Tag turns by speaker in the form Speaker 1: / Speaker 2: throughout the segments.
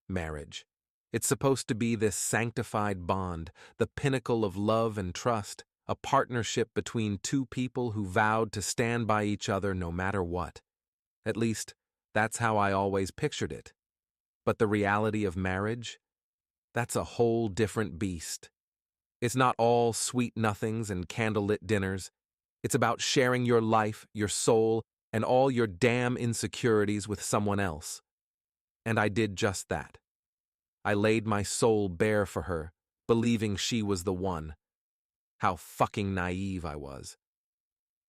Speaker 1: Marriage. It's supposed to be this sanctified bond, the pinnacle of love and trust, a partnership between two people who vowed to stand by each other no matter what. At least, that's how I always pictured it. But the reality of marriage? That's a whole different beast. It's not all sweet nothings and candlelit dinners. It's about sharing your life, your soul, and all your damn insecurities with someone else. And I did just that. I laid my soul bare for her, believing she was the one. How fucking naive I was.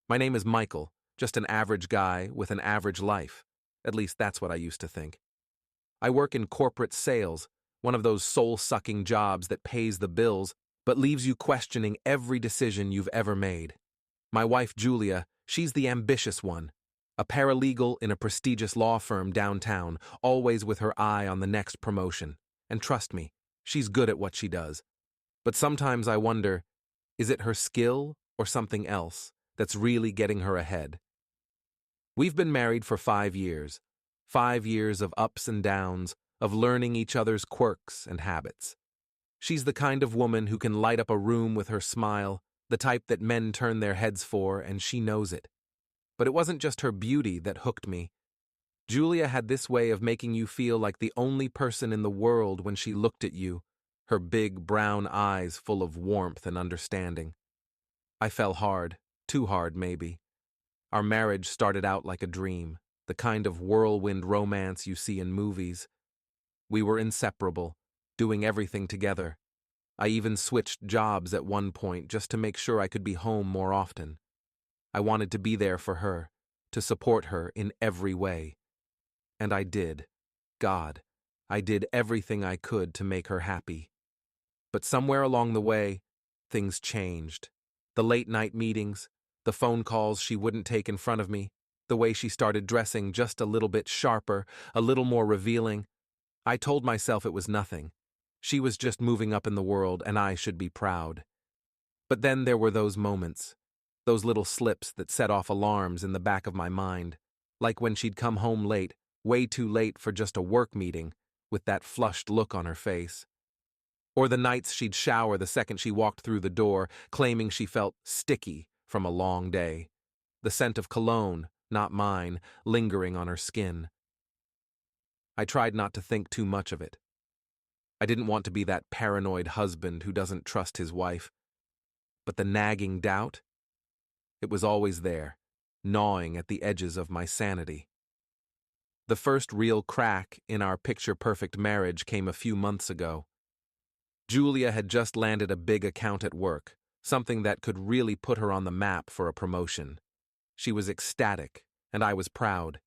Speaker 1: My name is Michael, just an average guy with an average life. At least that's what I used to think. I work in corporate sales, one of those soul-sucking jobs that pays the bills but leaves you questioning every decision you've ever made. My wife, Julia, she's the ambitious one, a paralegal in a prestigious law firm downtown, always with her eye on the next promotion. And trust me, she's good at what she does. But sometimes I wonder, is it her skill or something else that's really getting her ahead? We've been married for 5 years. 5 years of ups and downs, of learning each other's quirks and habits. She's the kind of woman who can light up a room with her smile, the type that men turn their heads for, and she knows it. But it wasn't just her beauty that hooked me. Julia had this way of making you feel like the only person in the world when she looked at you, her big brown eyes full of warmth and understanding. I fell hard, too hard maybe. Our marriage started out like a dream, the kind of whirlwind romance you see in movies. We were inseparable, doing everything together. I even switched jobs at one point just to make sure I could be home more often. I wanted to be there for her, to support her in every way. And I did. God, I did everything I could to make her happy. But somewhere along the way, things changed. The late-night meetings, the phone calls she wouldn't take in front of me, the way she started dressing just a little bit sharper, a little more revealing. I told myself it was nothing. She was just moving up in the world, and I should be proud. But then there were those moments, those little slips that set off alarms in the back of my mind, like when she'd come home late, way too late for just a work meeting, with that flushed look on her face. Or the nights she'd shower the second she walked through the door, claiming she felt sticky from a long day. The scent of cologne, not mine, lingering on her skin. I tried not to think too much of it. I didn't want to be that paranoid husband who doesn't trust his wife. But the nagging doubt? It was always there, gnawing at the edges of my sanity. The first real crack in our picture-perfect marriage came a few months ago. Julia had just landed a big account at work, something that could really put her on the map for a promotion. She was ecstatic, and I was proud.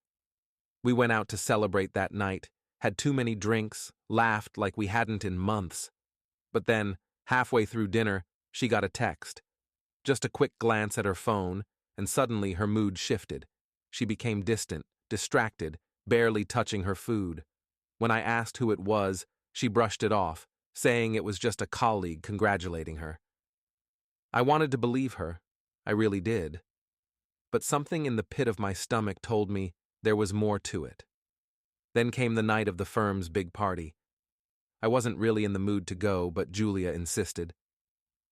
Speaker 1: We went out to celebrate that night, had too many drinks, laughed like we hadn't in months. But then, halfway through dinner, she got a text. Just a quick glance at her phone, and suddenly her mood shifted. She became distant, distracted, barely touching her food. When I asked who it was, she brushed it off, saying it was just a colleague congratulating her. I wanted to believe her. I really did. But something in the pit of my stomach told me there was more to it. Then came the night of the firm's big party. I wasn't really in the mood to go, but Julia insisted.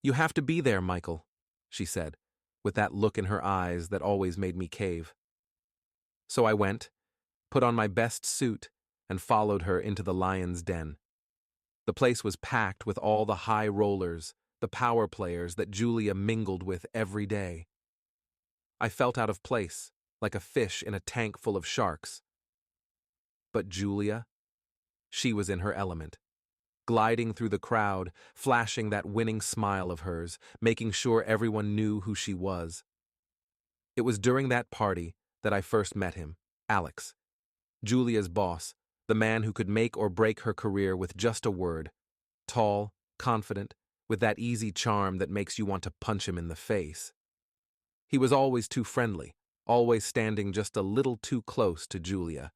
Speaker 1: "You have to be there, Michael," she said, with that look in her eyes that always made me cave. So I went, put on my best suit, and followed her into the lion's den. The place was packed with all the high rollers, the power players that Julia mingled with every day. I felt out of place, like a fish in a tank full of sharks. But Julia? She was in her element. Gliding through the crowd, flashing that winning smile of hers, making sure everyone knew who she was. It was during that party that I first met him, Alex, Julia's boss, the man who could make or break her career with just a word. Tall, confident, with that easy charm that makes you want to punch him in the face. He was always too friendly, always standing just a little too close to Julia.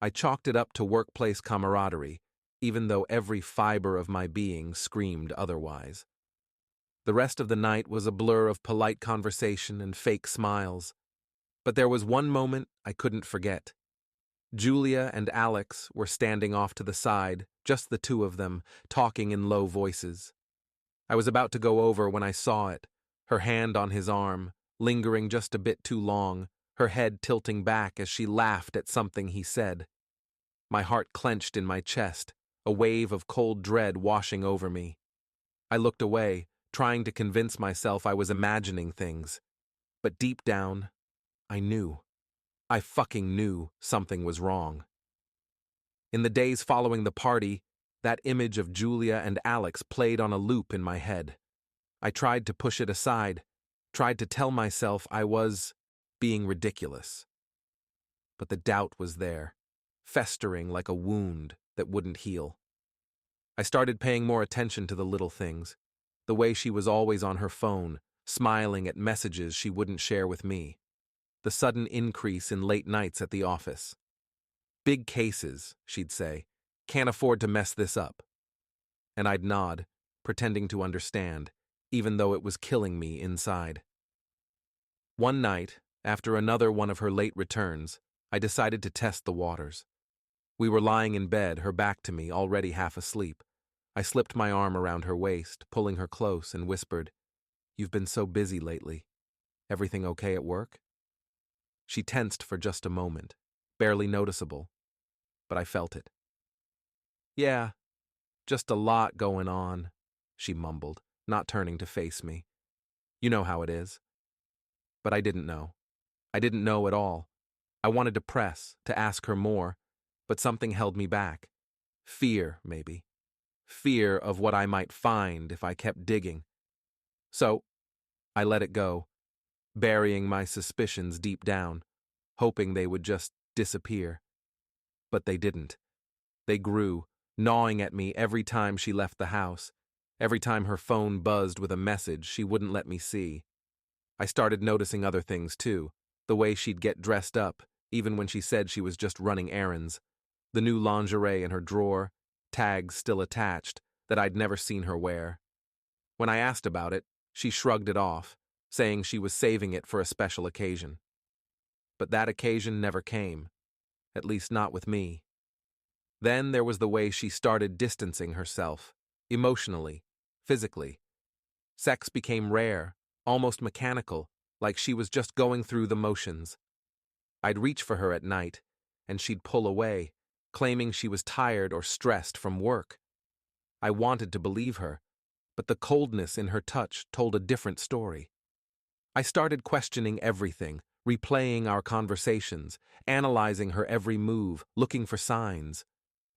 Speaker 1: I chalked it up to workplace camaraderie, even though every fiber of my being screamed otherwise. The rest of the night was a blur of polite conversation and fake smiles. But there was one moment I couldn't forget. Julia and Alex were standing off to the side, just the two of them, talking in low voices. I was about to go over when I saw it, her hand on his arm, lingering just a bit too long, her head tilting back as she laughed at something he said. My heart clenched in my chest, a wave of cold dread washing over me. I looked away, trying to convince myself I was imagining things. But deep down, I knew. I fucking knew something was wrong. In the days following the party, that image of Julia and Alex played on a loop in my head. I tried to push it aside, tried to tell myself I was being ridiculous. But the doubt was there, festering like a wound that wouldn't heal. I started paying more attention to the little things, the way she was always on her phone, smiling at messages she wouldn't share with me, the sudden increase in late nights at the office. Big cases, she'd say, can't afford to mess this up. And I'd nod, pretending to understand, even though it was killing me inside. One night, after another one of her late returns, I decided to test the waters. We were lying in bed, her back to me, already half asleep. I slipped my arm around her waist, pulling her close, and whispered, "You've been so busy lately. Everything okay at work?" She tensed for just a moment, barely noticeable, but I felt it. "Yeah, just a lot going on," she mumbled, not turning to face me. "You know how it is." But I didn't know. I didn't know at all. I wanted to press, to ask her more, but something held me back. Fear, maybe. Fear of what I might find if I kept digging. So, I let it go, burying my suspicions deep down, hoping they would just disappear. But they didn't. They grew, gnawing at me every time she left the house, every time her phone buzzed with a message she wouldn't let me see. I started noticing other things too, the way she'd get dressed up, even when she said she was just running errands, the new lingerie in her drawer, tags still attached, that I'd never seen her wear. When I asked about it, she shrugged it off, saying she was saving it for a special occasion. But that occasion never came, at least not with me. Then there was the way she started distancing herself, emotionally, physically. Sex became rare, almost mechanical, like she was just going through the motions. I'd reach for her at night, and she'd pull away, claiming she was tired or stressed from work. I wanted to believe her, but the coldness in her touch told a different story. I started questioning everything, replaying our conversations, analyzing her every move, looking for signs.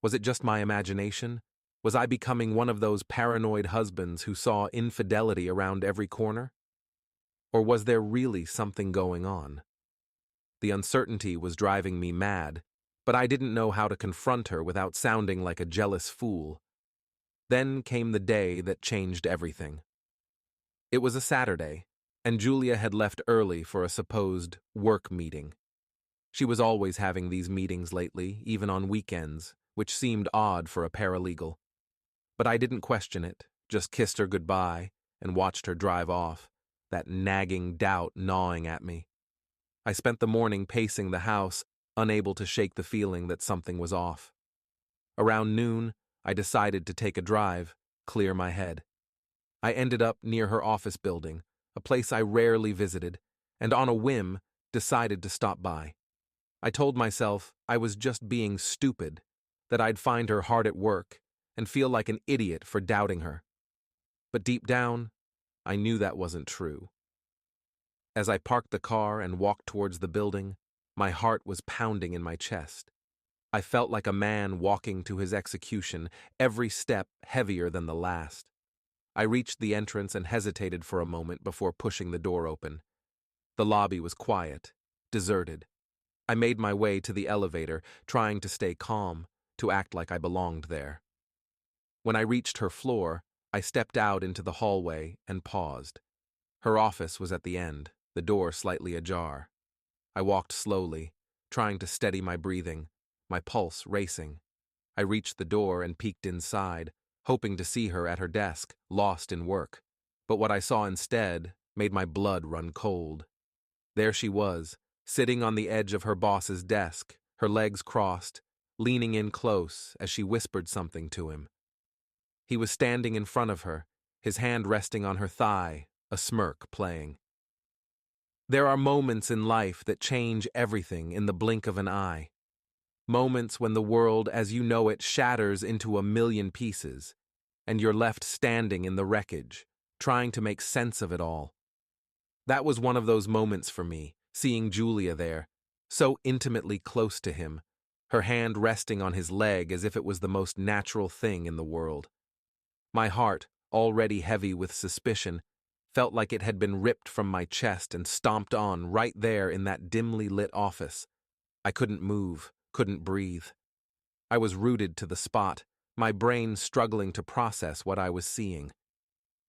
Speaker 1: Was it just my imagination? Was I becoming one of those paranoid husbands who saw infidelity around every corner? Or was there really something going on? The uncertainty was driving me mad, but I didn't know how to confront her without sounding like a jealous fool. Then came the day that changed everything. It was a Saturday, and Julia had left early for a supposed work meeting. She was always having these meetings lately, even on weekends, which seemed odd for a paralegal. But I didn't question it, just kissed her goodbye and watched her drive off, that nagging doubt gnawing at me. I spent the morning pacing the house, unable to shake the feeling that something was off. Around noon, I decided to take a drive, clear my head. I ended up near her office building, a place I rarely visited, and on a whim, decided to stop by. I told myself I was just being stupid, that I'd find her hard at work and feel like an idiot for doubting her. But deep down, I knew that wasn't true. As I parked the car and walked towards the building, my heart was pounding in my chest. I felt like a man walking to his execution, every step heavier than the last. I reached the entrance and hesitated for a moment before pushing the door open. The lobby was quiet, deserted. I made my way to the elevator, trying to stay calm, to act like I belonged there. When I reached her floor, I stepped out into the hallway and paused. Her office was at the end, the door slightly ajar. I walked slowly, trying to steady my breathing, my pulse racing. I reached the door and peeked inside, hoping to see her at her desk, lost in work. But what I saw instead made my blood run cold. There she was, sitting on the edge of her boss's desk, her legs crossed, leaning in close as she whispered something to him. He was standing in front of her, his hand resting on her thigh, a smirk playing. There are moments in life that change everything in the blink of an eye. Moments when the world as you know it shatters into a million pieces, and you're left standing in the wreckage, trying to make sense of it all. That was one of those moments for me, seeing Julia there, so intimately close to him, her hand resting on his leg as if it was the most natural thing in the world. My heart, already heavy with suspicion, felt like it had been ripped from my chest and stomped on right there in that dimly lit office. I couldn't move, couldn't breathe. I was rooted to the spot, my brain struggling to process what I was seeing.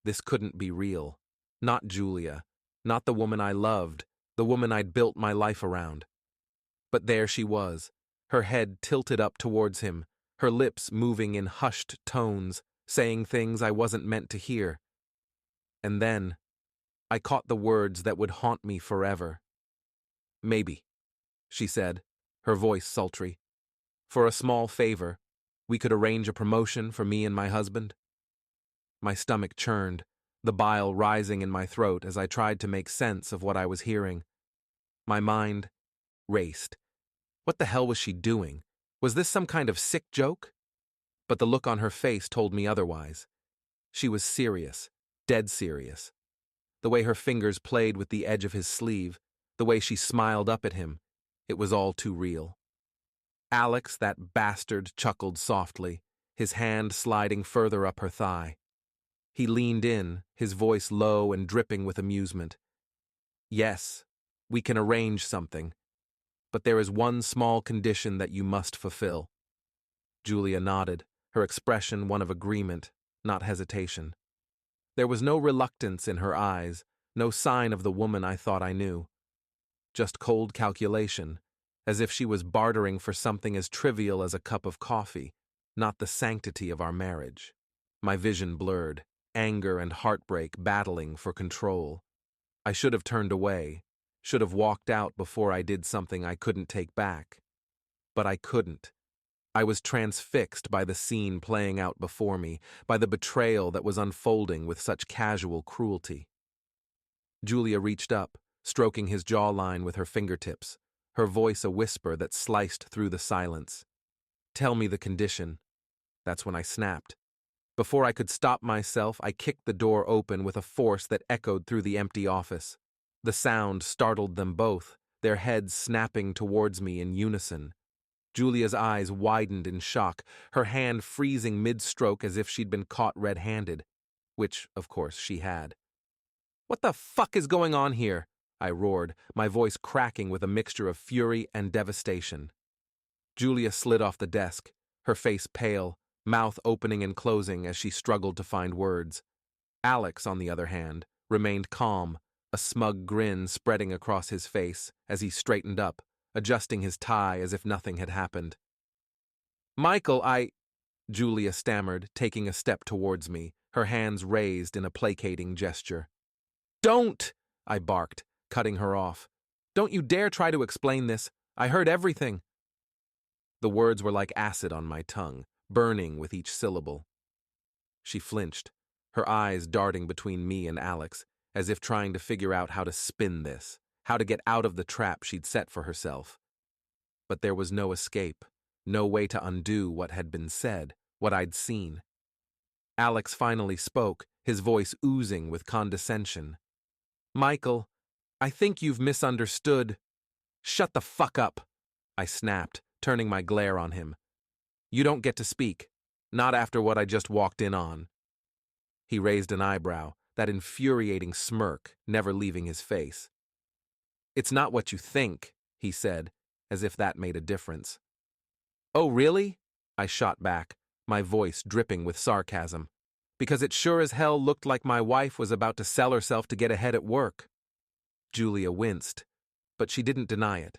Speaker 1: This couldn't be real. Not Julia, not the woman I loved, the woman I'd built my life around. But there she was, her head tilted up towards him, her lips moving in hushed tones, saying things I wasn't meant to hear. And then, I caught the words that would haunt me forever. "Maybe," she said, her voice sultry. "For a small favor, we could arrange a promotion for me and my husband." My stomach churned, the bile rising in my throat as I tried to make sense of what I was hearing. My mind raced. What the hell was she doing? Was this some kind of sick joke? But the look on her face told me otherwise. She was serious, dead serious. The way her fingers played with the edge of his sleeve, the way she smiled up at him, it was all too real. Alex, that bastard, chuckled softly, his hand sliding further up her thigh. He leaned in, his voice low and dripping with amusement. "Yes, we can arrange something, but there is one small condition that you must fulfill." Julia nodded, her expression one of agreement, not hesitation. There was no reluctance in her eyes, no sign of the woman I thought I knew. Just cold calculation, as if she was bartering for something as trivial as a cup of coffee, not the sanctity of our marriage. My vision blurred, anger and heartbreak battling for control. I should have turned away, should have walked out before I did something I couldn't take back. But I couldn't. I was transfixed by the scene playing out before me, by the betrayal that was unfolding with such casual cruelty. Julia reached up, stroking his jawline with her fingertips, her voice a whisper that sliced through the silence. "Tell me the condition." That's when I snapped. Before I could stop myself, I kicked the door open with a force that echoed through the empty office. The sound startled them both, their heads snapping towards me in unison. Julia's eyes widened in shock, her hand freezing mid-stroke as if she'd been caught red-handed, which, of course, she had. "What the fuck is going on here?" I roared, my voice cracking with a mixture of fury and devastation. Julia slid off the desk, her face pale, mouth opening and closing as she struggled to find words. Alex, on the other hand, remained calm, a smug grin spreading across his face as he straightened up, adjusting his tie as if nothing had happened. "Michael, Julia stammered, taking a step towards me, her hands raised in a placating gesture. "Don't!" I barked, cutting her off. "Don't you dare try to explain this. I heard everything." The words were like acid on my tongue, burning with each syllable. She flinched, her eyes darting between me and Alex, as if trying to figure out how to spin this, how to get out of the trap she'd set for herself. But there was no escape, no way to undo what had been said, what I'd seen. Alex finally spoke, his voice oozing with condescension. "Michael, I think you've misunderstood." "Shut the fuck up," I snapped, turning my glare on him. "You don't get to speak, not after what I just walked in on." He raised an eyebrow, that infuriating smirk never leaving his face. "It's not what you think," he said, as if that made a difference. "Oh, really?" I shot back, my voice dripping with sarcasm. "Because it sure as hell looked like my wife was about to sell herself to get ahead at work." Julia winced, but she didn't deny it.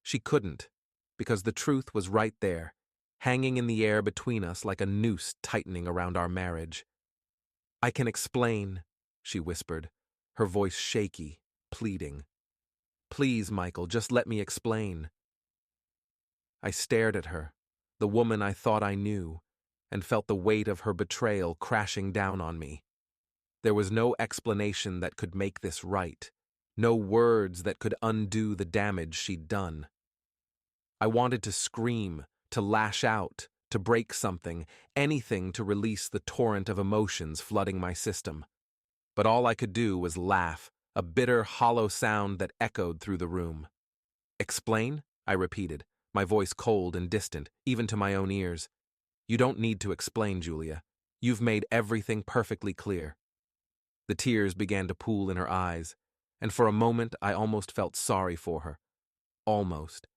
Speaker 1: She couldn't, because the truth was right there, hanging in the air between us like a noose tightening around our marriage. "I can explain," she whispered, her voice shaky, pleading. "Please, Michael, just let me explain." I stared at her, the woman I thought I knew, and felt the weight of her betrayal crashing down on me. There was no explanation that could make this right, no words that could undo the damage she'd done. I wanted to scream, to lash out, to break something, anything to release the torrent of emotions flooding my system. But all I could do was laugh, a bitter, hollow sound that echoed through the room. Explain? I repeated, my voice cold and distant, even to my own ears. You don't need to explain, Julia. You've made everything perfectly clear. The tears began to pool in her eyes, and for a moment I almost felt sorry for her. Almost.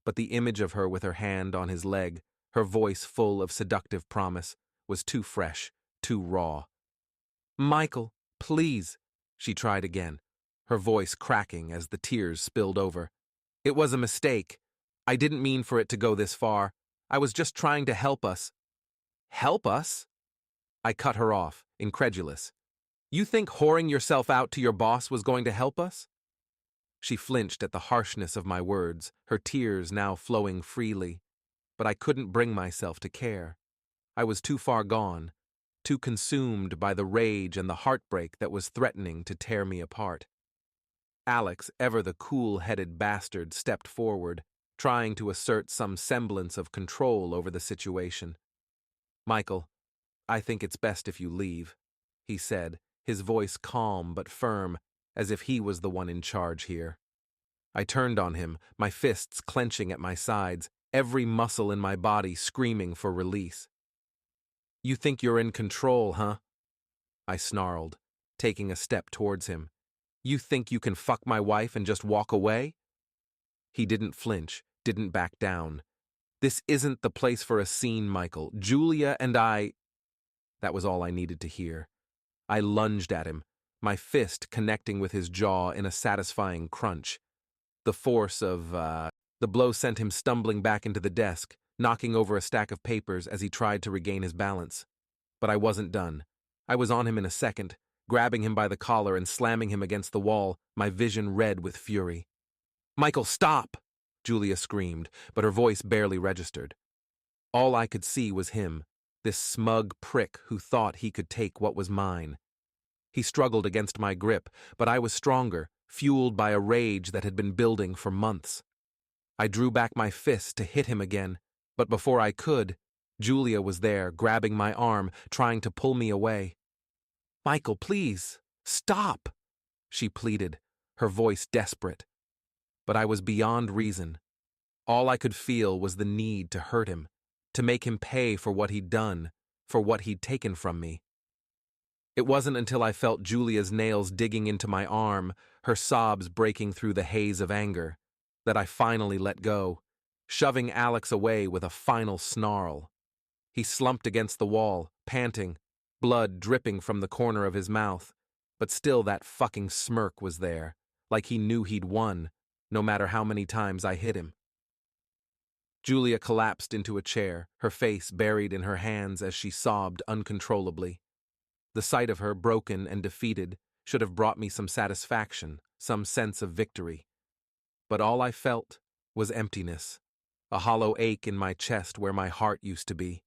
Speaker 1: But the image of her with her hand on his leg, her voice full of seductive promise, was too fresh, too raw. Michael, please, she tried again, her voice cracking as the tears spilled over. It was a mistake. I didn't mean for it to go this far. I was just trying to help us. Help us? I cut her off, incredulous. You think whoring yourself out to your boss was going to help us? She flinched at the harshness of my words, her tears now flowing freely. But I couldn't bring myself to care. I was too far gone, too consumed by the rage and the heartbreak that was threatening to tear me apart. Alex, ever the cool-headed bastard, stepped forward, trying to assert some semblance of control over the situation. Michael, I think it's best if you leave, he said, his voice calm but firm, as if he was the one in charge here. I turned on him, my fists clenching at my sides, every muscle in my body screaming for release. You think you're in control, huh? I snarled, taking a step towards him. You think you can fuck my wife and just walk away? He didn't flinch, didn't back down. This isn't the place for a scene, Michael. Julia and I... That was all I needed to hear. I lunged at him, my fist connecting with his jaw in a satisfying crunch. The force of, the blow sent him stumbling back into the desk, knocking over a stack of papers as he tried to regain his balance. But I wasn't done. I was on him in a second, grabbing him by the collar and slamming him against the wall, my vision red with fury. Michael, stop! Julia screamed, but her voice barely registered. All I could see was him, this smug prick who thought he could take what was mine. He struggled against my grip, but I was stronger, fueled by a rage that had been building for months. I drew back my fist to hit him again, but before I could, Julia was there, grabbing my arm, trying to pull me away. Michael, please, stop, she pleaded, her voice desperate. But I was beyond reason. All I could feel was the need to hurt him, to make him pay for what he'd done, for what he'd taken from me. It wasn't until I felt Julia's nails digging into my arm, her sobs breaking through the haze of anger, that I finally let go, shoving Alex away with a final snarl. He slumped against the wall, panting, blood dripping from the corner of his mouth, but still that fucking smirk was there, like he knew he'd won, no matter how many times I hit him. Julia collapsed into a chair, her face buried in her hands as she sobbed uncontrollably. The sight of her, broken and defeated, should have brought me some satisfaction, some sense of victory. But all I felt was emptiness, a hollow ache in my chest where my heart used to be.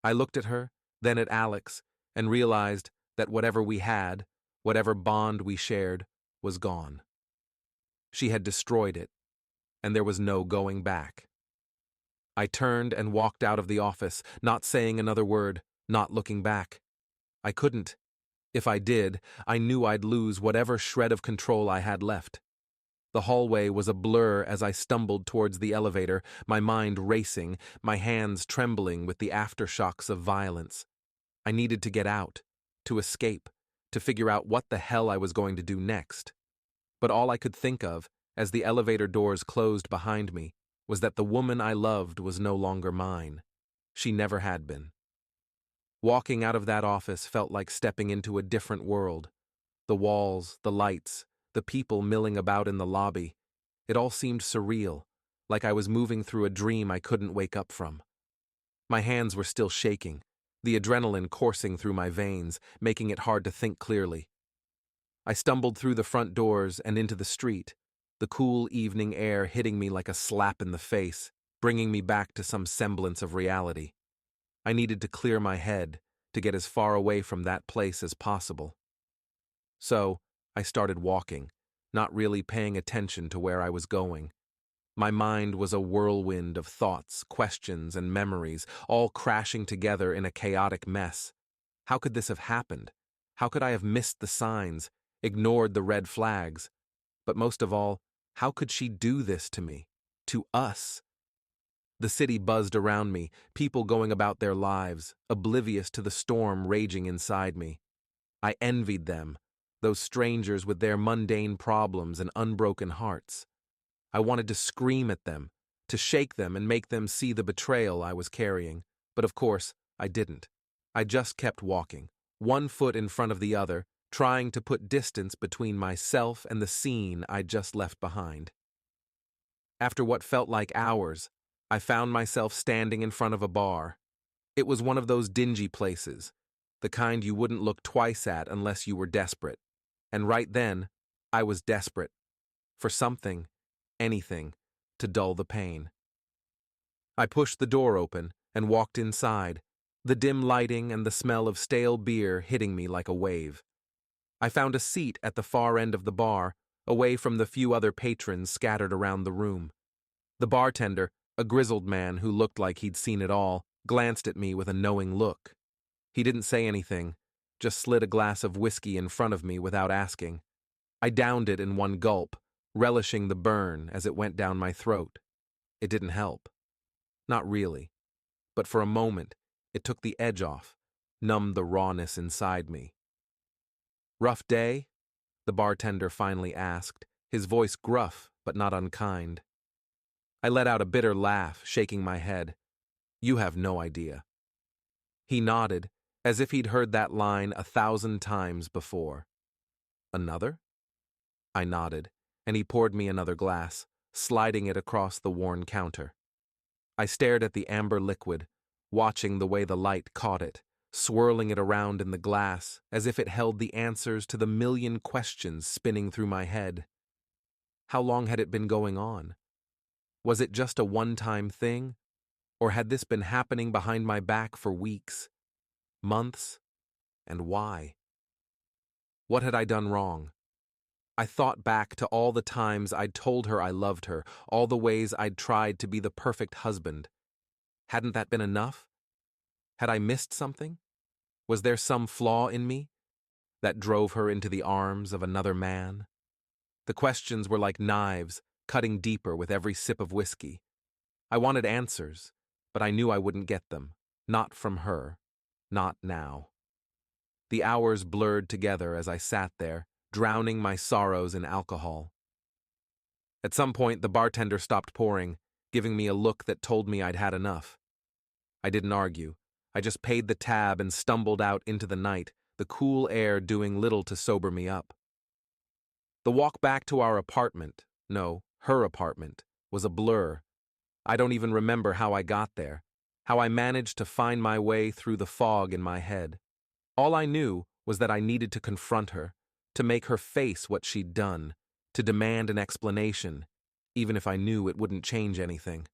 Speaker 1: I looked at her, then at Alex, and realized that whatever we had, whatever bond we shared, was gone. She had destroyed it, and there was no going back. I turned and walked out of the office, not saying another word, not looking back. I couldn't. If I did, I knew I'd lose whatever shred of control I had left. The hallway was a blur as I stumbled towards the elevator, my mind racing, my hands trembling with the aftershocks of violence. I needed to get out, to escape, to figure out what the hell I was going to do next. But all I could think of, as the elevator doors closed behind me, was that the woman I loved was no longer mine. She never had been. Walking out of that office felt like stepping into a different world. The walls, the lights, the people milling about in the lobby. It all seemed surreal, like I was moving through a dream I couldn't wake up from. My hands were still shaking, the adrenaline coursing through my veins, making it hard to think clearly. I stumbled through the front doors and into the street, the cool evening air hitting me like a slap in the face, bringing me back to some semblance of reality. I needed to clear my head, to get as far away from that place as possible. So, I started walking, not really paying attention to where I was going. My mind was a whirlwind of thoughts, questions, and memories, all crashing together in a chaotic mess. How could this have happened? How could I have missed the signs, ignored the red flags? But most of all, how could she do this to me? To us? The city buzzed around me, people going about their lives, oblivious to the storm raging inside me. I envied them, those strangers with their mundane problems and unbroken hearts. I wanted to scream at them, to shake them and make them see the betrayal I was carrying, but of course, I didn't. I just kept walking, one foot in front of the other, trying to put distance between myself and the scene I'd just left behind. After what felt like hours, I found myself standing in front of a bar. It was one of those dingy places, the kind you wouldn't look twice at unless you were desperate. And right then, I was desperate. For something, anything, to dull the pain. I pushed the door open and walked inside, the dim lighting and the smell of stale beer hitting me like a wave. I found a seat at the far end of the bar, away from the few other patrons scattered around the room. The bartender, a grizzled man who looked like he'd seen it all, glanced at me with a knowing look. He didn't say anything, just slid a glass of whiskey in front of me without asking. I downed it in one gulp, relishing the burn as it went down my throat. It didn't help. Not really. But for a moment, it took the edge off, numbed the rawness inside me. "Rough day?" the bartender finally asked, his voice gruff but not unkind. I let out a bitter laugh, shaking my head. "You have no idea." He nodded, as if he'd heard that line 1,000 times before. "Another?" I nodded, and he poured me another glass, sliding it across the worn counter. I stared at the amber liquid, watching the way the light caught it, swirling it around in the glass as if it held the answers to the million questions spinning through my head. How long had it been going on? Was it just a one-time thing? Or had this been happening behind my back for weeks, months? And why? What had I done wrong? I thought back to all the times I'd told her I loved her, all the ways I'd tried to be the perfect husband. Hadn't that been enough? Had I missed something? Was there some flaw in me that drove her into the arms of another man? The questions were like knives, cutting deeper with every sip of whiskey. I wanted answers, but I knew I wouldn't get them. Not from her. Not now. The hours blurred together as I sat there, drowning my sorrows in alcohol. At some point, the bartender stopped pouring, giving me a look that told me I'd had enough. I didn't argue. I just paid the tab and stumbled out into the night, the cool air doing little to sober me up. The walk back to our apartment, no, her apartment, was a blur. I don't even remember how I got there, how I managed to find my way through the fog in my head. All I knew was that I needed to confront her, to make her face what she'd done, to demand an explanation, even if I knew it wouldn't change anything.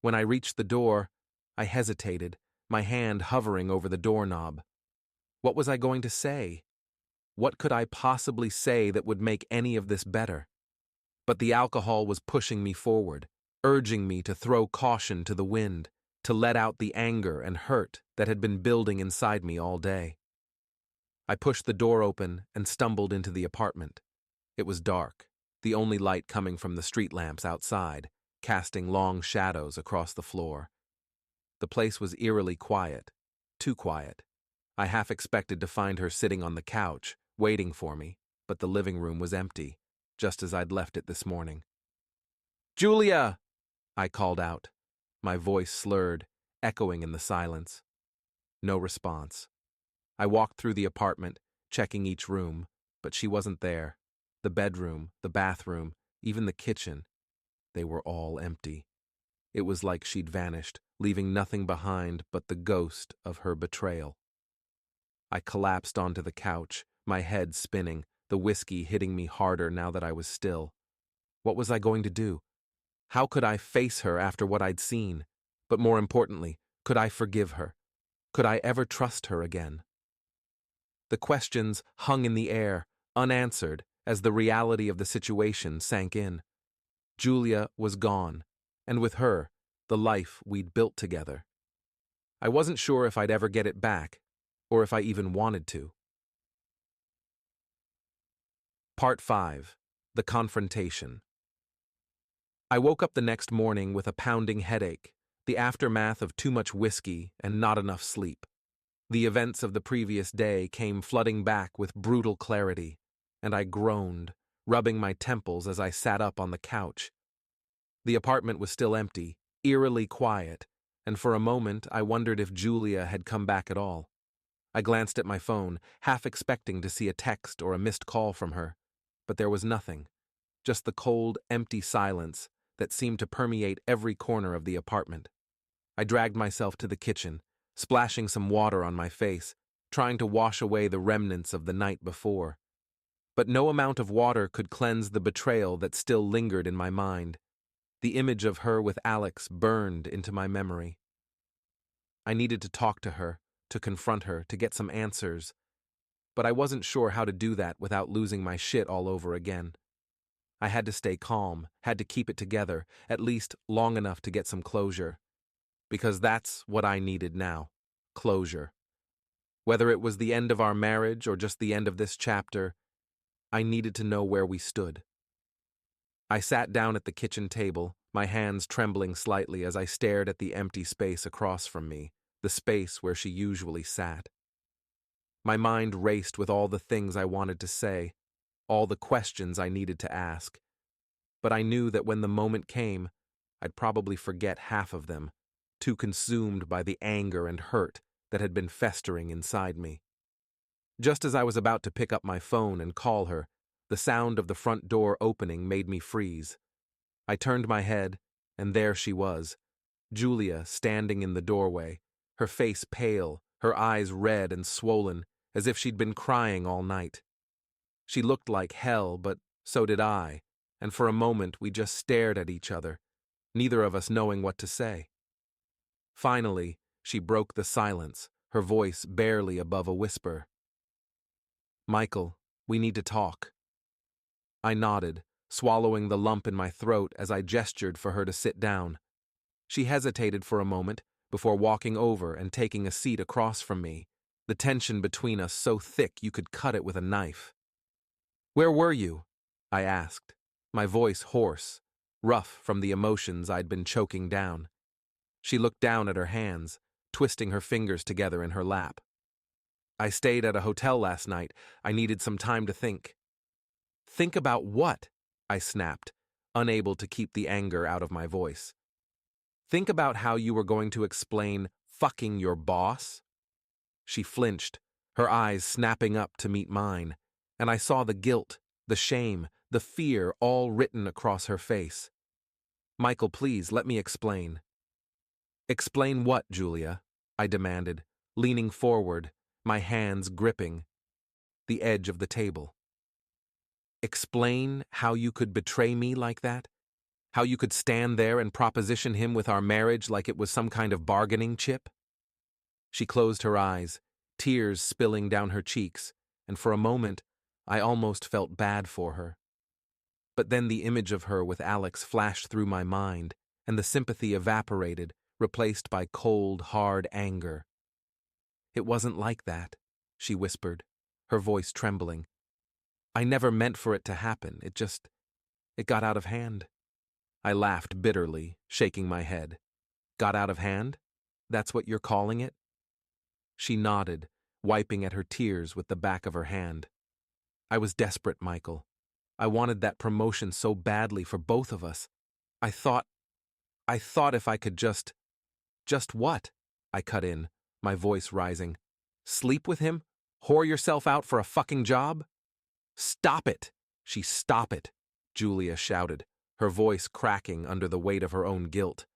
Speaker 1: When I reached the door, I hesitated, my hand hovering over the doorknob. What was I going to say? What could I possibly say that would make any of this better? But the alcohol was pushing me forward, urging me to throw caution to the wind, to let out the anger and hurt that had been building inside me all day. I pushed the door open and stumbled into the apartment. It was dark, the only light coming from the street lamps outside, casting long shadows across the floor. The place was eerily quiet, too quiet. I half expected to find her sitting on the couch, waiting for me, but the living room was empty, just as I'd left it this morning. "Julia!" I called out, my voice slurred, echoing in the silence. No response. I walked through the apartment, checking each room, but she wasn't there. The bedroom, the bathroom, even the kitchen, they were all empty. It was like she'd vanished, leaving nothing behind but the ghost of her betrayal. I collapsed onto the couch, my head spinning, the whiskey hitting me harder now that I was still. What was I going to do? How could I face her after what I'd seen? But more importantly, could I forgive her? Could I ever trust her again? The questions hung in the air, unanswered, as the reality of the situation sank in. Julia was gone, and with her, the life we'd built together. I wasn't sure if I'd ever get it back, or if I even wanted to. Part 5. The Confrontation. I woke up the next morning with a pounding headache, the aftermath of too much whiskey and not enough sleep. The events of the previous day came flooding back with brutal clarity, and I groaned, rubbing my temples as I sat up on the couch. The apartment was still empty, eerily quiet, and for a moment I wondered if Julia had come back at all. I glanced at my phone, half expecting to see a text or a missed call from her, but there was nothing, just the cold, empty silence that seemed to permeate every corner of the apartment. I dragged myself to the kitchen, splashing some water on my face, trying to wash away the remnants of the night before. But no amount of water could cleanse the betrayal that still lingered in my mind. The image of her with Alex burned into my memory. I needed to talk to her, to confront her, to get some answers, but I wasn't sure how to do that without losing my shit all over again. I had to stay calm, had to keep it together, at least long enough to get some closure. Because that's what I needed now. Closure. Whether it was the end of our marriage or just the end of this chapter, I needed to know where we stood. I sat down at the kitchen table, my hands trembling slightly as I stared at the empty space across from me, the space where she usually sat. My mind raced with all the things I wanted to say, all the questions I needed to ask. But I knew that when the moment came, I'd probably forget half of them, too consumed by the anger and hurt that had been festering inside me. Just as I was about to pick up my phone and call her, the sound of the front door opening made me freeze. I turned my head, and there she was, Julia standing in the doorway, her face pale, her eyes red and swollen, as if she'd been crying all night. She looked like hell, but so did I, and for a moment we just stared at each other, neither of us knowing what to say. Finally, she broke the silence, her voice barely above a whisper. "Michael, we need to talk." I nodded, swallowing the lump in my throat as I gestured for her to sit down. She hesitated for a moment before walking over and taking a seat across from me, the tension between us so thick you could cut it with a knife. "Where were you?" I asked, my voice hoarse, rough from the emotions I'd been choking down. She looked down at her hands, twisting her fingers together in her lap. "I stayed at a hotel last night. I needed some time to think." "Think about what?" I snapped, unable to keep the anger out of my voice. "Think about how you were going to explain fucking your boss?" She flinched, her eyes snapping up to meet mine, and I saw the guilt, the shame, the fear all written across her face. "Michael, please, let me explain." "Explain what, Julia?" I demanded, leaning forward, my hands gripping the edge of the table. "Explain how you could betray me like that? How you could stand there and proposition him with our marriage like it was some kind of bargaining chip?" She closed her eyes, tears spilling down her cheeks, and for a moment, I almost felt bad for her. But then the image of her with Alex flashed through my mind, and the sympathy evaporated, replaced by cold, hard anger. "It wasn't like that," she whispered, her voice trembling. "I never meant for it to happen. It got out of hand." I laughed bitterly, shaking my head. "Got out of hand? That's what you're calling it?" She nodded, wiping at her tears with the back of her hand. "I was desperate, Michael. I wanted that promotion so badly for both of us. I thought if I could just what?" I cut in, my voice rising. "Sleep with him? Whore yourself out for a fucking job?" "Stop it!" Stop it!" Julia shouted, her voice cracking under the weight of her own guilt.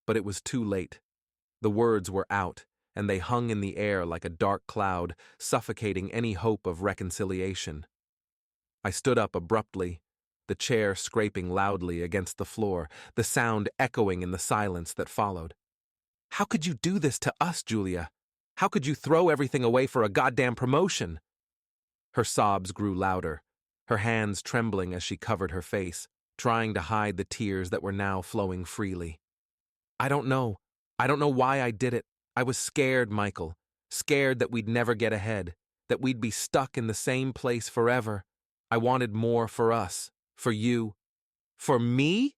Speaker 1: But it was too late. The words were out, and they hung in the air like a dark cloud, suffocating any hope of reconciliation. I stood up abruptly, the chair scraping loudly against the floor, the sound echoing in the silence that followed. "How could you do this to us, Julia? How could you throw everything away for a goddamn promotion?" Her sobs grew louder, her hands trembling as she covered her face, trying to hide the tears that were now flowing freely. "I don't know. I don't know why I did it. I was scared, Michael. Scared that we'd never get ahead, that we'd be stuck in the same place forever. I wanted more for us, for you." "For me?"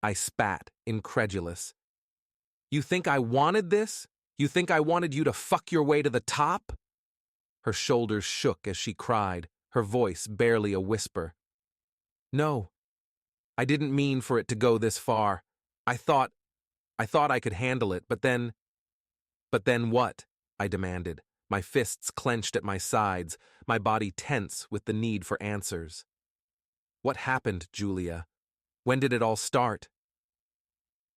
Speaker 1: I spat, incredulous. "You think I wanted this? You think I wanted you to fuck your way to the top?" Her shoulders shook as she cried, her voice barely a whisper. "No, I didn't mean for it to go this far. I thought I could handle it, but then—" "But then what?" I demanded, my fists clenched at my sides, my body tense with the need for answers. "What happened, Julia? When did it all start?"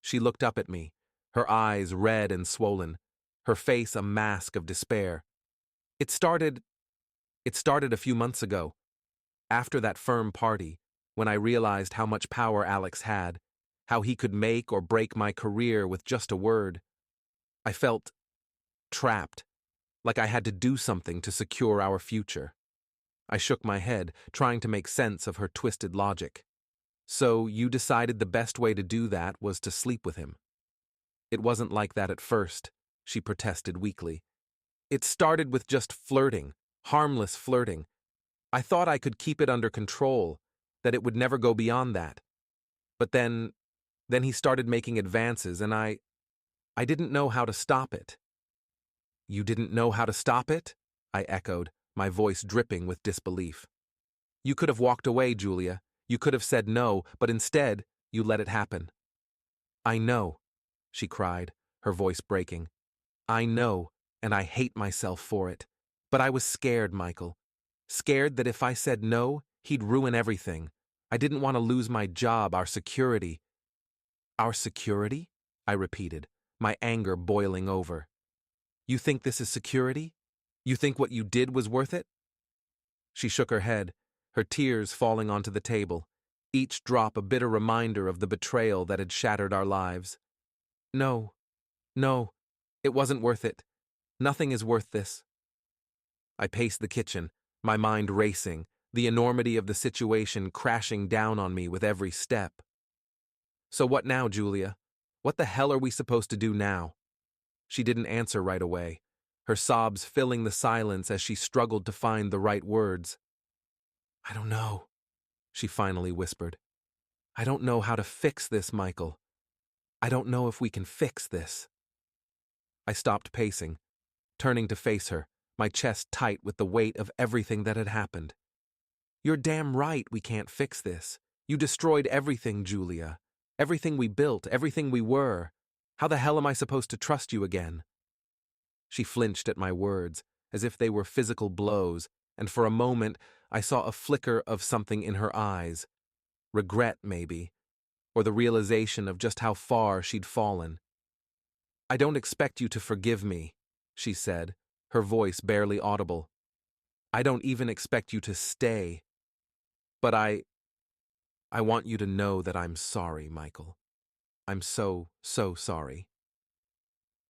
Speaker 1: She looked up at me, her eyes red and swollen, her face a mask of despair. It started a few months ago, after that firm party, when I realized how much power Alex had, how he could make or break my career with just a word. I felt trapped, like I had to do something to secure our future. I shook my head, trying to make sense of her twisted logic. "So you decided the best way to do that was to sleep with him?" "It wasn't like that at first," she protested weakly. "It started with just flirting, harmless flirting. I thought I could keep it under control, that it would never go beyond that. But then he started making advances, and I didn't know how to stop it." "You didn't know how to stop it?" I echoed, my voice dripping with disbelief. "You could have walked away, Julia. You could have said no, but instead, you let it happen." "I know," she cried, her voice breaking. "I know, and I hate myself for it. But I was scared, Michael. Scared that if I said no, he'd ruin everything. I didn't want to lose my job, our security." "Our security?" I repeated, my anger boiling over. "You think this is security? You think what you did was worth it?" She shook her head, her tears falling onto the table, each drop a bitter reminder of the betrayal that had shattered our lives. "No, no, it wasn't worth it. Nothing is worth this." I paced the kitchen, my mind racing, the enormity of the situation crashing down on me with every step. "So what now, Julia? What the hell are we supposed to do now?" She didn't answer right away, her sobs filling the silence as she struggled to find the right words. "I don't know," she finally whispered. "I don't know how to fix this, Michael. I don't know if we can fix this." I stopped pacing, turning to face her, my chest tight with the weight of everything that had happened. "You're damn right we can't fix this. You destroyed everything, Julia. Everything we built, everything we were. How the hell am I supposed to trust you again?" She flinched at my words, as if they were physical blows, and for a moment I saw a flicker of something in her eyes. Regret, maybe, or the realization of just how far she'd fallen. "I don't expect you to forgive me," she said, her voice barely audible. "I don't even expect you to stay. But I want you to know that I'm sorry, Michael. I'm so, so sorry."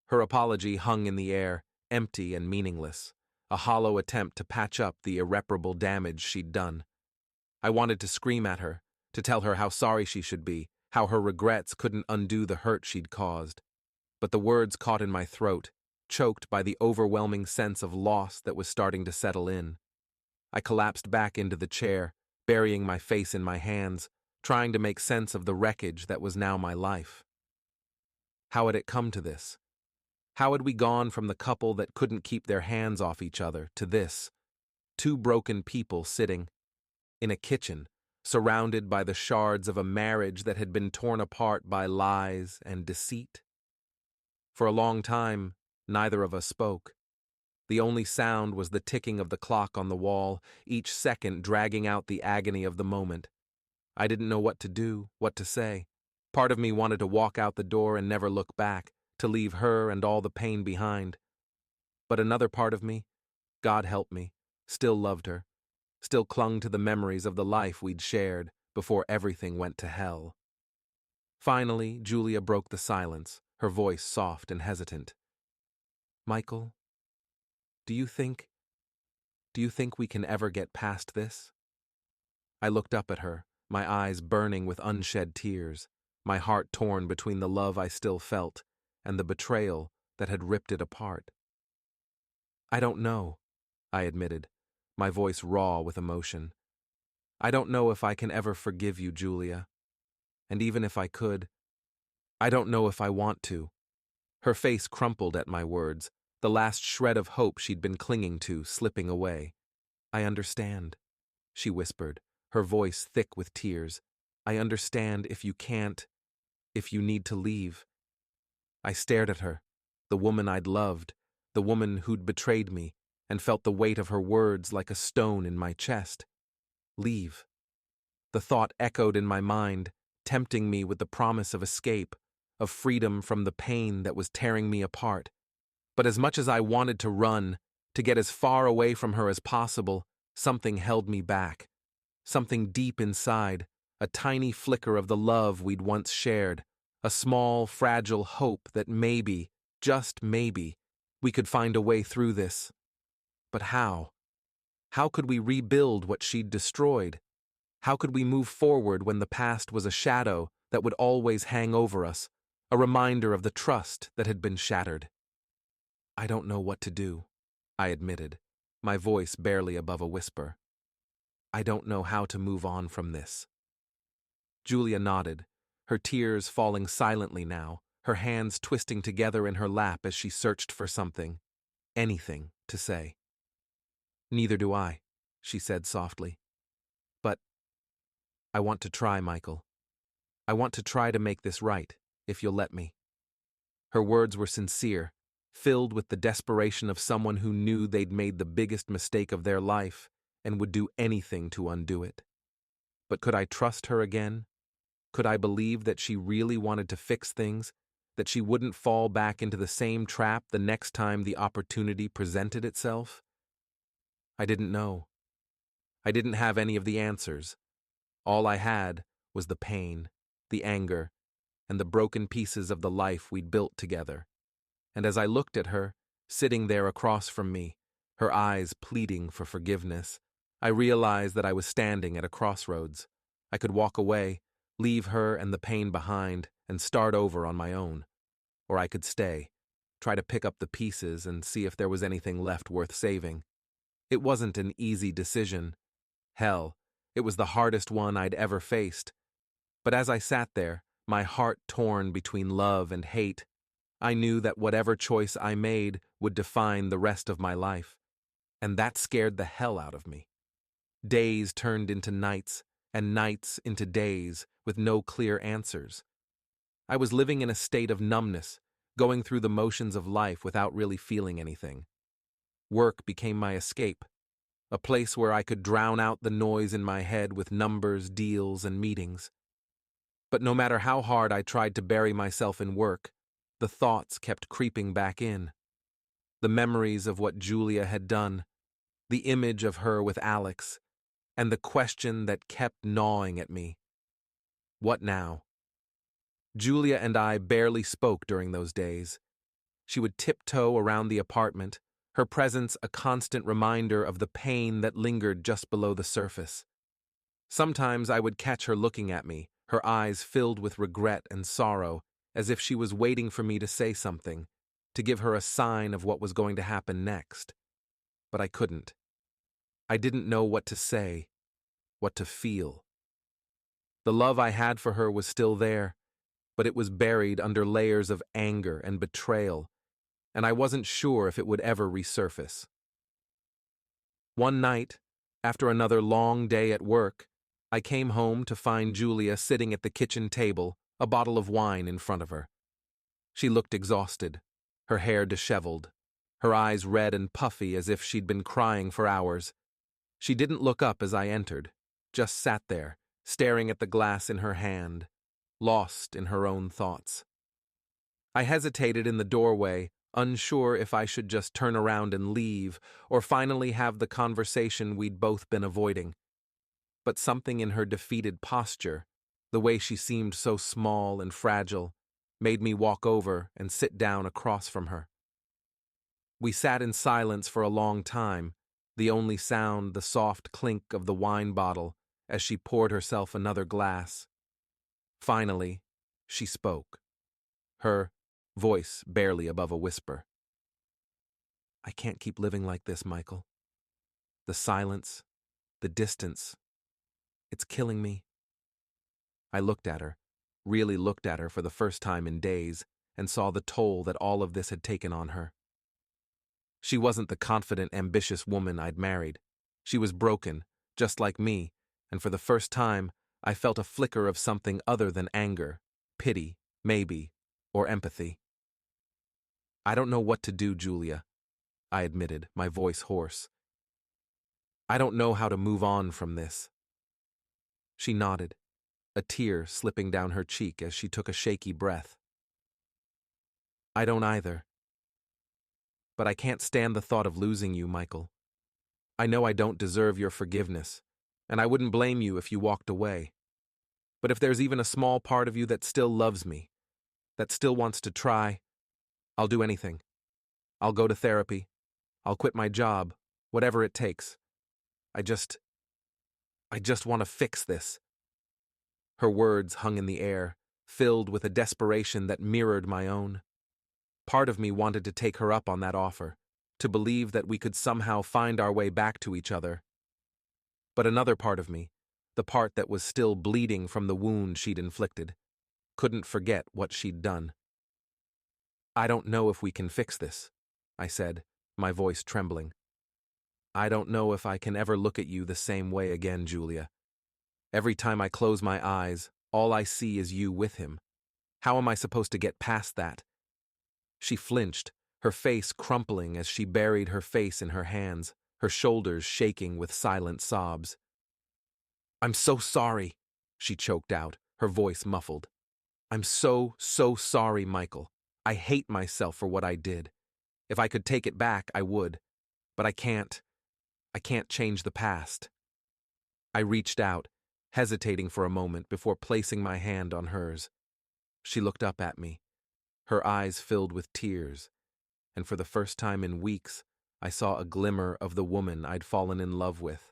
Speaker 1: Her apology hung in the air, empty and meaningless, a hollow attempt to patch up the irreparable damage she'd done. I wanted to scream at her, to tell her how sorry she should be, how her regrets couldn't undo the hurt she'd caused. But the words caught in my throat, choked by the overwhelming sense of loss that was starting to settle in. I collapsed back into the chair, burying my face in my hands, trying to make sense of the wreckage that was now my life. How had it come to this? How had we gone from the couple that couldn't keep their hands off each other to this? Two broken people sitting in a kitchen, surrounded by the shards of a marriage that had been torn apart by lies and deceit. For a long time, neither of us spoke. The only sound was the ticking of the clock on the wall, each second dragging out the agony of the moment. I didn't know what to do, what to say. Part of me wanted to walk out the door and never look back, to leave her and all the pain behind. But another part of me, God help me, still loved her, still clung to the memories of the life we'd shared before everything went to hell. Finally, Julia broke the silence, her voice soft and hesitant. Michael, do you think we can ever get past this? I looked up at her, my eyes burning with unshed tears, my heart torn between the love I still felt and the betrayal that had ripped it apart. I don't know, I admitted, my voice raw with emotion. I don't know if I can ever forgive you, Julia. And even if I could, I don't know if I want to. Her face crumpled at my words, the last shred of hope she'd been clinging to slipping away. I understand, she whispered, her voice thick with tears. I understand if you can't, if you need to leave. I stared at her, the woman I'd loved, the woman who'd betrayed me, and felt the weight of her words like a stone in my chest. Leave. The thought echoed in my mind, tempting me with the promise of escape, of freedom from the pain that was tearing me apart. But as much as I wanted to run, to get as far away from her as possible, something held me back. Something deep inside, a tiny flicker of the love we'd once shared, a small, fragile hope that maybe, just maybe, we could find a way through this. But how? How could we rebuild what she'd destroyed? How could we move forward when the past was a shadow that would always hang over us, a reminder of the trust that had been shattered? I don't know what to do, I admitted, my voice barely above a whisper. I don't know how to move on from this. Julia nodded, her tears falling silently now, her hands twisting together in her lap as she searched for something, anything, to say. Neither do I, she said softly. But I want to try, Michael. I want to try to make this right, if you'll let me. Her words were sincere, filled with the desperation of someone who knew they'd made the biggest mistake of their life and would do anything to undo it. But could I trust her again? Could I believe that she really wanted to fix things, that she wouldn't fall back into the same trap the next time the opportunity presented itself? I didn't know. I didn't have any of the answers. All I had was the pain, the anger, and the broken pieces of the life we'd built together. And as I looked at her, sitting there across from me, her eyes pleading for forgiveness, I realized that I was standing at a crossroads. I could walk away, leave her and the pain behind, and start over on my own. Or I could stay, try to pick up the pieces and see if there was anything left worth saving. It wasn't an easy decision. Hell, it was the hardest one I'd ever faced. But as I sat there, my heart torn between love and hate, I knew that whatever choice I made would define the rest of my life. And that scared the hell out of me. Days turned into nights, and nights into days, with no clear answers. I was living in a state of numbness, going through the motions of life without really feeling anything. Work became my escape, a place where I could drown out the noise in my head with numbers, deals, and meetings. But no matter how hard I tried to bury myself in work, the thoughts kept creeping back in. The memories of what Julia had done, the image of her with Alex, and the question that kept gnawing at me. What now? Julia and I barely spoke during those days. She would tiptoe around the apartment, her presence a constant reminder of the pain that lingered just below the surface. Sometimes I would catch her looking at me, her eyes filled with regret and sorrow, as if she was waiting for me to say something, to give her a sign of what was going to happen next. But I couldn't. I didn't know what to say, what to feel. The love I had for her was still there, but it was buried under layers of anger and betrayal, and I wasn't sure if it would ever resurface. One night, after another long day at work, I came home to find Julia sitting at the kitchen table, a bottle of wine in front of her. She looked exhausted, her hair disheveled, her eyes red and puffy as if she'd been crying for hours. She didn't look up as I entered, just sat there, staring at the glass in her hand, lost in her own thoughts. I hesitated in the doorway, unsure if I should just turn around and leave, or finally have the conversation we'd both been avoiding. but something in her defeated posture, the way she seemed so small and fragile, made me walk over and sit down across from her. We sat in silence for a long time, the only sound the soft clink of the wine bottle as she poured herself another glass. Finally, she spoke, her voice barely above a whisper. I can't keep living like this, Michael. The silence, the distance, it's killing me. I looked at her, really looked at her for the first time in days, and saw the toll that all of this had taken on her. She wasn't the confident, ambitious woman I'd married. She was broken, just like me, and for the first time, I felt a flicker of something other than anger, pity, maybe, or empathy. I don't know what to do, Julia, I admitted, my voice hoarse. I don't know how to move on from this. She nodded, a tear slipping down her cheek as she took a shaky breath. I don't either. But I can't stand the thought of losing you, Michael. I know I don't deserve your forgiveness, and I wouldn't blame you if you walked away. But if there's even a small part of you that still loves me, that still wants to try, I'll do anything. I'll go to therapy. I'll quit my job, whatever it takes. I just want to fix this. Her words hung in the air, filled with a desperation that mirrored my own. Part of me wanted to take her up on that offer, to believe that we could somehow find our way back to each other. But another part of me, the part that was still bleeding from the wound she'd inflicted, couldn't forget what she'd done. I don't know if we can fix this, I said, my voice trembling. I don't know if I can ever look at you the same way again, Julia. Every time I close my eyes, all I see is you with him. How am I supposed to get past that? She flinched, her face crumpling as she buried her face in her hands, her shoulders shaking with silent sobs. I'm so sorry, she choked out, her voice muffled. I'm so sorry, Michael. I hate myself for what I did. If I could take it back, I would. But I can't. I can't change the past. I reached out, hesitating for a moment before placing my hand on hers. She looked up at me, her eyes filled with tears, and for the first time in weeks, I saw a glimmer of the woman I'd fallen in love with,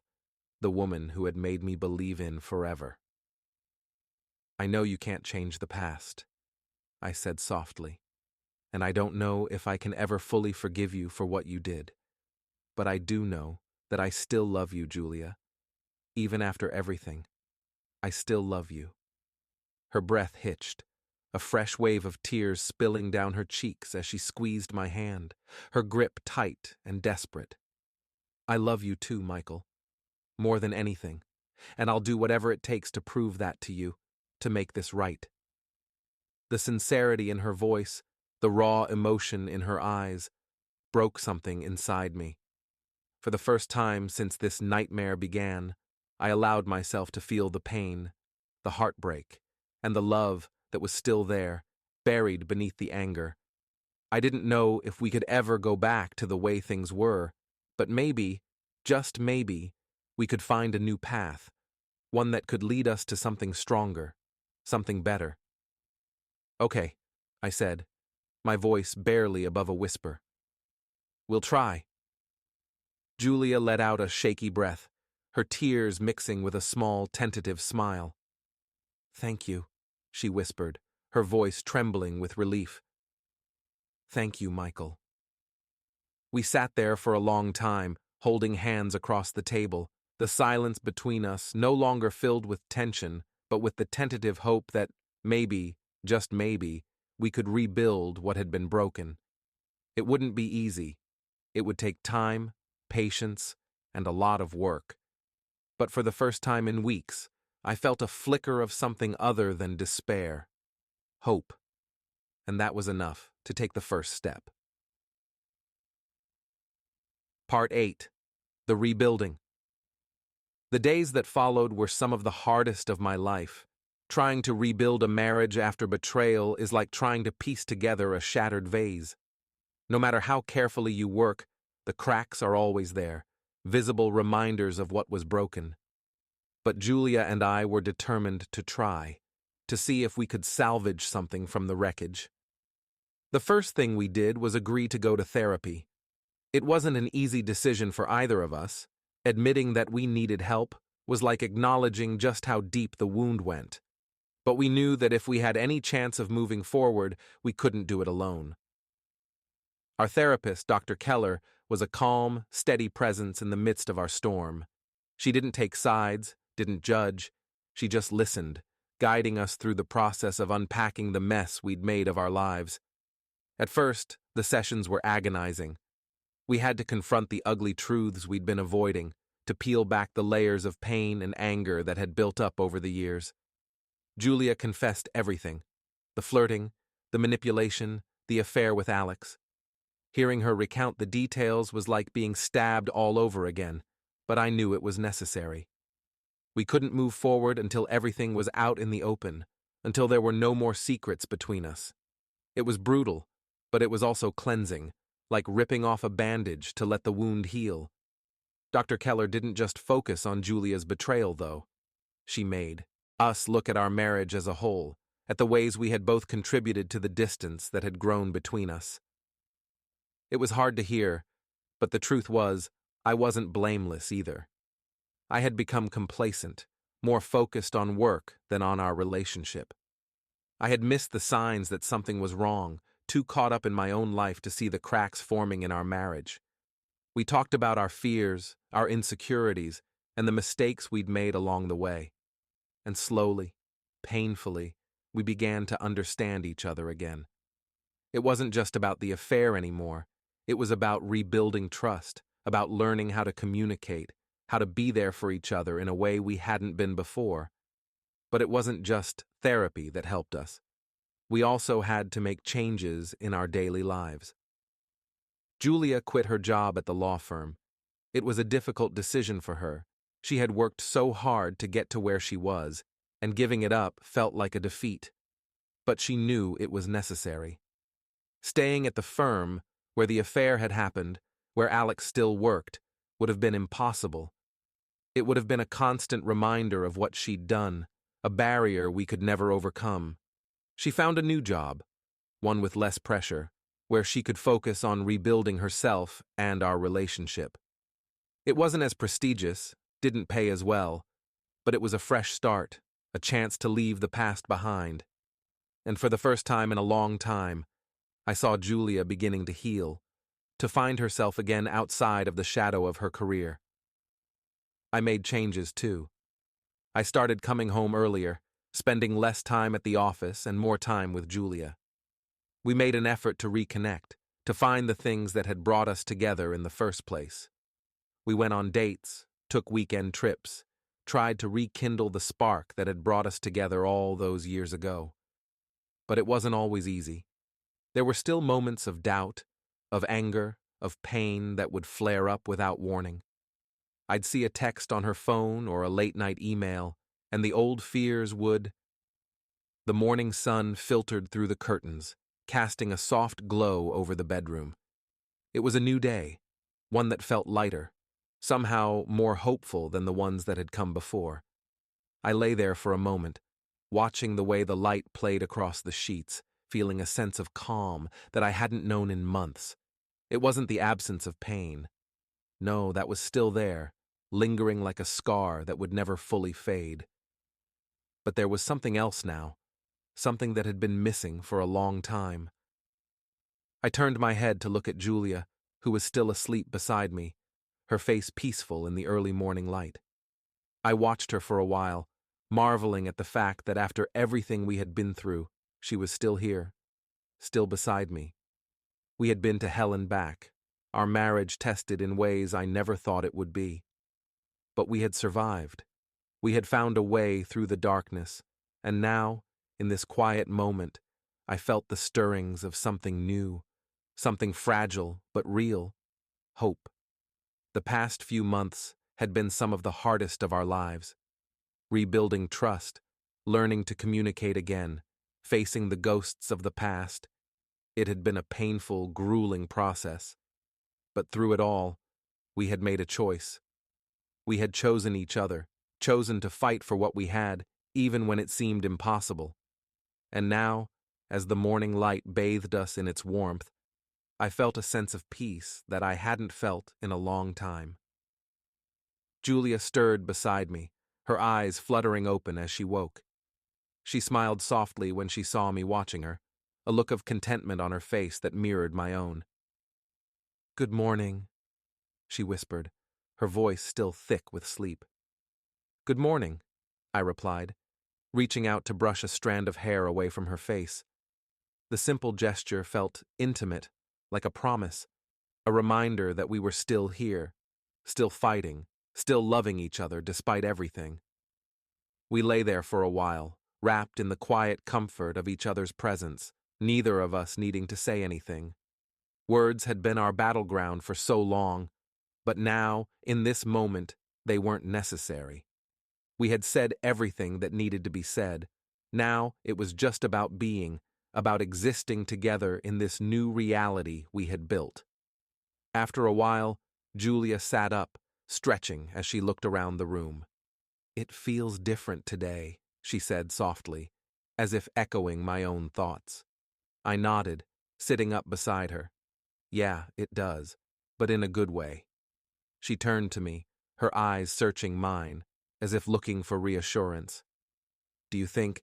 Speaker 1: the woman who had made me believe in forever. I know you can't change the past, I said softly, and I don't know if I can ever fully forgive you for what you did. But I do know that I still love you, Julia. Even after everything, I still love you. Her breath hitched, a fresh wave of tears spilling down her cheeks as she squeezed my hand, her grip tight and desperate. I love you too, Michael. More than anything, and I'll do whatever it takes to prove that to you, to make this right. The sincerity in her voice, the raw emotion in her eyes, broke something inside me. For the first time since this nightmare began, I allowed myself to feel the pain, the heartbreak, and the love that was still there, buried beneath the anger. I didn't know if we could ever go back to the way things were, but maybe, just maybe, we could find a new path, one that could lead us to something stronger, something better. Okay, I said, my voice barely above a whisper. We'll try. Julia let out a shaky breath, her tears mixing with a small, tentative smile. Thank you, she whispered, her voice trembling with relief. Thank you, Michael. We sat there for a long time, holding hands across the table, the silence between us no longer filled with tension, but with the tentative hope that maybe, just maybe, we could rebuild what had been broken. It wouldn't be easy. It would take time, patience, and a lot of work. But for the first time in weeks, I felt a flicker of something other than despair. Hope. And that was enough to take the first step. Part 8. The Rebuilding. The days that followed were some of the hardest of my life. Trying to rebuild a marriage after betrayal is like trying to piece together a shattered vase. No matter how carefully you work, the cracks are always there, visible reminders of what was broken. but Julia and I were determined to try, to see if we could salvage something from the wreckage. The first thing we did was agree to go to therapy. It wasn't an easy decision for either of us. Admitting that we needed help was like acknowledging just how deep the wound went. But we knew that if we had any chance of moving forward, we couldn't do it alone. Our therapist, Dr. Keller, was a calm, steady presence in the midst of our storm. She didn't take sides, didn't judge. She just listened, guiding us through the process of unpacking the mess we'd made of our lives. At first, the sessions were agonizing. We had to confront the ugly truths we'd been avoiding, to peel back the layers of pain and anger that had built up over the years. Julia confessed everything: the flirting, the manipulation, the affair with Alex. Hearing her recount the details was like being stabbed all over again, but I knew it was necessary. We couldn't move forward until everything was out in the open, until there were no more secrets between us. It was brutal, but it was also cleansing, like ripping off a bandage to let the wound heal. Dr. Keller didn't just focus on Julia's betrayal, though. She made us look at our marriage as a whole, at the ways we had both contributed to the distance that had grown between us. It was hard to hear, but the truth was, I wasn't blameless either. I had become complacent, more focused on work than on our relationship. I had missed the signs that something was wrong, too caught up in my own life to see the cracks forming in our marriage. We talked about our fears, our insecurities, and the mistakes we'd made along the way. And slowly, painfully, we began to understand each other again. It wasn't just about the affair anymore. It was about rebuilding trust, about learning how to communicate, how to be there for each other in a way we hadn't been before. But it wasn't just therapy that helped us. We also had to make changes in our daily lives. Julia quit her job at the law firm. It was a difficult decision for her. She had worked so hard to get to where she was, and giving it up felt like a defeat. But she knew it was necessary. Staying at the firm, where the affair had happened, where Alex still worked, would have been impossible. It would have been a constant reminder of what she'd done, a barrier we could never overcome. She found a new job, one with less pressure, where she could focus on rebuilding herself and our relationship. It wasn't as prestigious, didn't pay as well, but it was a fresh start, a chance to leave the past behind. And for the first time in a long time, I saw Julia beginning to heal, to find herself again outside of the shadow of her career. I made changes too. I started coming home earlier, spending less time at the office and more time with Julia. We made an effort to reconnect, to find the things that had brought us together in the first place. We went on dates, took weekend trips, tried to rekindle the spark that had brought us together all those years ago. But it wasn't always easy. There were still moments of doubt, of anger, of pain that would flare up without warning. I'd see a text on her phone or a late-night email, and the old fears would. The morning sun filtered through the curtains, casting a soft glow over the bedroom. It was a new day, one that felt lighter, somehow more hopeful than the ones that had come before. I lay there for a moment, watching the way the light played across the sheets, feeling a sense of calm that I hadn't known in months. It wasn't the absence of pain. No, that was still there, lingering like a scar that would never fully fade. But there was something else now, something that had been missing for a long time. I turned my head to look at Julia, who was still asleep beside me, her face peaceful in the early morning light. I watched her for a while, marveling at the fact that after everything we had been through, she was still here, still beside me. We had been to hell and back, our marriage tested in ways I never thought it would be. But we had survived. We had found a way through the darkness, and now, in this quiet moment, I felt the stirrings of something new, something fragile but real: hope. The past few months had been some of the hardest of our lives. Rebuilding trust, learning to communicate again, facing the ghosts of the past. It had been a painful, grueling process. But through it all, we had made a choice. We had chosen each other, chosen to fight for what we had, even when it seemed impossible. And now, as the morning light bathed us in its warmth, I felt a sense of peace that I hadn't felt in a long time. Julia stirred beside me, her eyes fluttering open as she woke. She smiled softly when she saw me watching her, a look of contentment on her face that mirrored my own. "Good morning," she whispered, her voice still thick with sleep. "Good morning," I replied, reaching out to brush a strand of hair away from her face. The simple gesture felt intimate, like a promise, a reminder that we were still here, still fighting, still loving each other despite everything. We lay there for a while, wrapped in the quiet comfort of each other's presence, neither of us needing to say anything. Words had been our battleground for so long, but now, in this moment, they weren't necessary. We had said everything that needed to be said. Now it was just about being, about existing together in this new reality we had built. After a while, Julia sat up, stretching as she looked around the room. "It feels different today," she said softly, as if echoing my own thoughts. I nodded, sitting up beside her. "Yeah, it does, but in a good way." She turned to me, her eyes searching mine, as if looking for reassurance. Do you think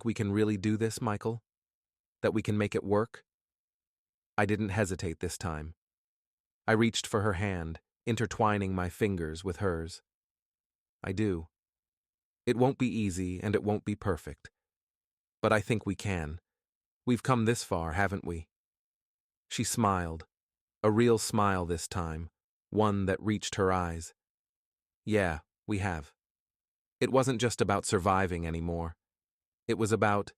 Speaker 1: we can really do this, Michael? That we can make it work?" I didn't hesitate this time. I reached for her hand, intertwining my fingers with hers. "I do. It won't be easy and it won't be perfect. But I think we can. We've come this far, haven't we?" She smiled, a real smile this time, one that reached her eyes. "Yeah, we have. It wasn't just about surviving anymore. It was about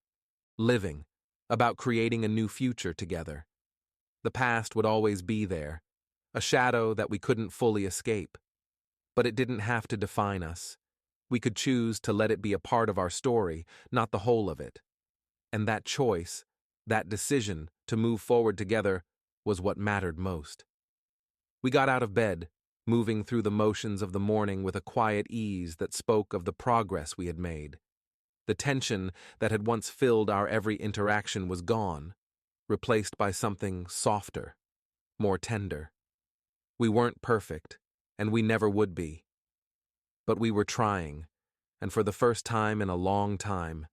Speaker 1: living, about creating a new future together. The past would always be there, a shadow that we couldn't fully escape. But it didn't have to define us. We could choose to let it be a part of our story, not the whole of it. And that choice, that decision to move forward together, was what mattered most. We got out of bed, moving through the motions of the morning with a quiet ease that spoke of the progress we had made. The tension that had once filled our every interaction was gone, replaced by something softer, more tender. We weren't perfect, and we never would be. But we were trying, and for the first time in a long time,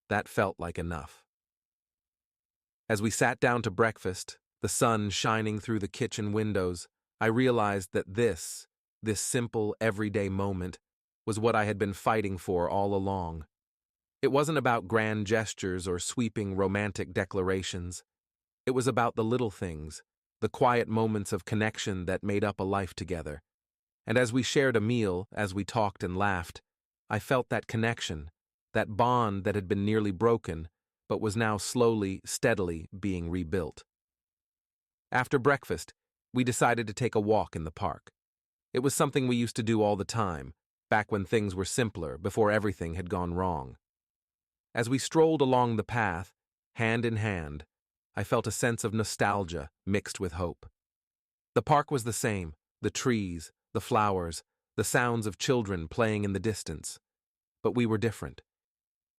Speaker 1: that felt like enough. As we sat down to breakfast, the sun shining through the kitchen windows, I realized that this simple, everyday moment, was what I had been fighting for all along. It wasn't about grand gestures or sweeping romantic declarations. It was about the little things, the quiet moments of connection that made up a life together. And as we shared a meal, as we talked and laughed, I felt that connection, that bond that had been nearly broken, but was now slowly, steadily being rebuilt. After breakfast, we decided to take a walk in the park. It was something we used to do all the time, back when things were simpler, before everything had gone wrong. As we strolled along the path, hand in hand, I felt a sense of nostalgia mixed with hope. The park was the same, the trees, the flowers, the sounds of children playing in the distance. But we were different.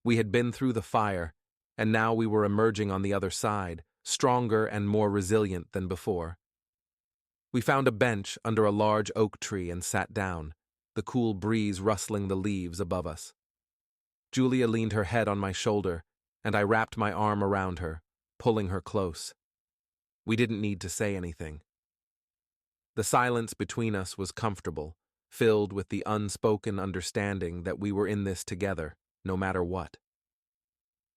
Speaker 1: We had been through the fire, and now we were emerging on the other side, stronger and more resilient than before. We found a bench under a large oak tree and sat down, the cool breeze rustling the leaves above us. Julia leaned her head on my shoulder, and I wrapped my arm around her, pulling her close. We didn't need to say anything. The silence between us was comfortable, filled with the unspoken understanding that we were in this together, no matter what.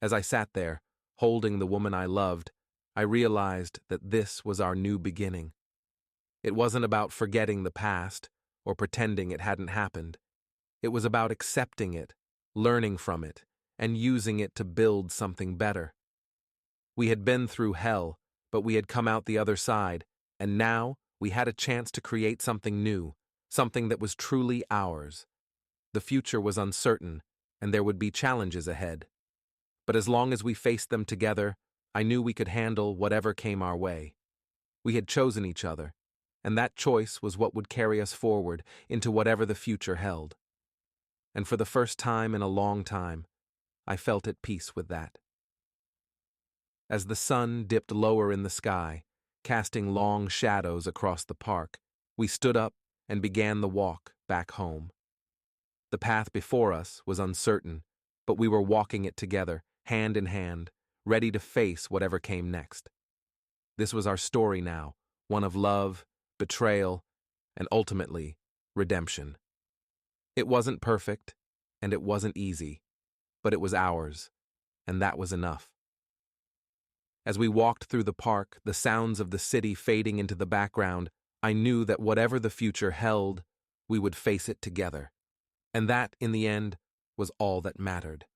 Speaker 1: As I sat there, holding the woman I loved, I realized that this was our new beginning. It wasn't about forgetting the past or pretending it hadn't happened. It was about accepting it, learning from it, and using it to build something better. We had been through hell, but we had come out the other side, and now we had a chance to create something new, something that was truly ours. The future was uncertain, and there would be challenges ahead. But as long as we faced them together, I knew we could handle whatever came our way. We had chosen each other, and that choice was what would carry us forward into whatever the future held. and for the first time in a long time, I felt at peace with that. As the sun dipped lower in the sky, casting long shadows across the park, we stood up and began the walk back home. The path before us was uncertain, but we were walking it together, hand in hand, ready to face whatever came next. This was our story now, one of love, betrayal, and ultimately, redemption. It wasn't perfect, and it wasn't easy, but it was ours, and that was enough. As we walked through the park, the sounds of the city fading into the background, I knew that whatever the future held, we would face it together. And that, in the end, was all that mattered.